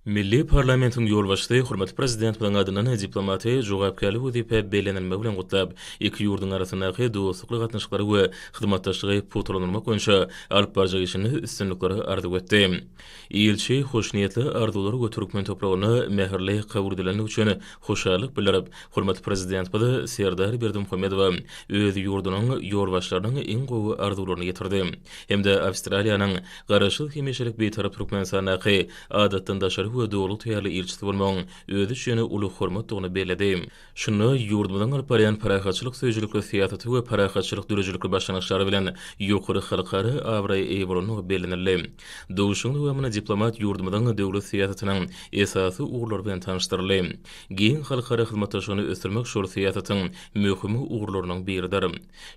Milli parlamentin ýolbaşçy hurmatly prezident bilen adynyň diplomatiýa jogapkärligi wezipä belenilme bilen gutlap, iki ýurdun arasyndaky dostlukly gatnaşyklary we hyzmatdaşlygy puturlanmak boýunça alyp barjak işini üstünlikleri arzuw etdi. Ýelçi hoşniýetli arzulary götürükmen topragyny mähirli kabul edilenligi üçin hoşallyk bildirip, hurmatly prezident bilen Serdar Berdimuhammedow öz ýurdunyň ýolbaşçylarynyň iň gowy arzularyny getirdi. Hemde Awstraliýanyň garaşyl hemişelik beýtarap türkmenistanaky adatdan daşary we dowlat ýaly ilçisi bolmagyň özü üçin uly hormat dugyny beledi. Şunu ýurdumyzyň alyp barýan parahatçylyk söýjülikli siýasaty we parahatçylyk dürejülikli başlanýşlary bilen ýokary halkara awray eýbolanyny belenildi. Dowuşyň dowamyny diplomat ýurdumyzyň döwlet siýasatynyň esasy ugurlary bilen tanışdyrly. Giň halkara hyzmatdaşlygyny ösdürmek şol siýasatyň möhüm ugurlarynyň biridir.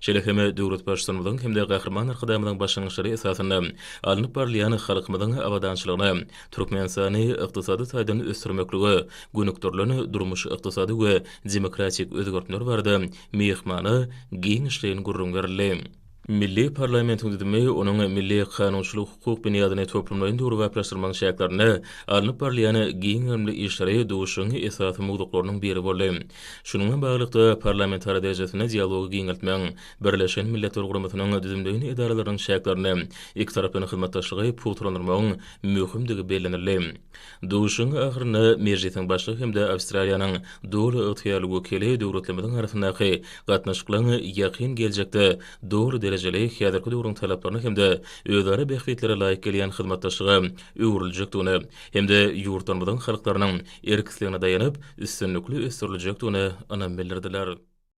Şeýle döwlet başçylygymyzyň hemde gahrman arkadamyzyň başlanýşlary esasynda alınıp barlayan halkymyzyň awadançylygyny, Türkmenistany ykdysady taýdan ösdürmekligi, gönükdürlüğünü durmuş ykdysady we demokratik özgörtler barada mehmany giň işleýän gurrun berildi. Milli parlamentin düzümi onuň milli kanunçylyk hukuk bünýadyny toplumlaryň dogry wagtlaşdyrmagyň şähertlerini alınıp barlayan giň önemli işleri dowuşyň esasy mugduklarynyň biri boldy. Şunuň baglykda parlamentary derejesinde dialogy giňeltmäň, Birleşen Milletler Guramasynyň düzümdäýin edaralarynyň şähertlerini iki tarapyň hyzmatdaşlygy puturlandyrmagyň möhümdigi belenildi. Dowuşyň ahyryny mejlisiň başlygy hemde Awstraliýanyň dowly ygtyýarly wekili döwletlerimiň arasyndaky gatnaşyklaryň ýakyn geljekde dowry derejeli häzirki döwrüň talaplaryny hemde özleri behlitlere laýyk gelýän hyzmatdaşlyga öwrüljekdigini hemde ýurtlarymyzyň halklarynyň erkisligine daýanyp üstünlikli ösdüriljekdigini anam bildirdiler.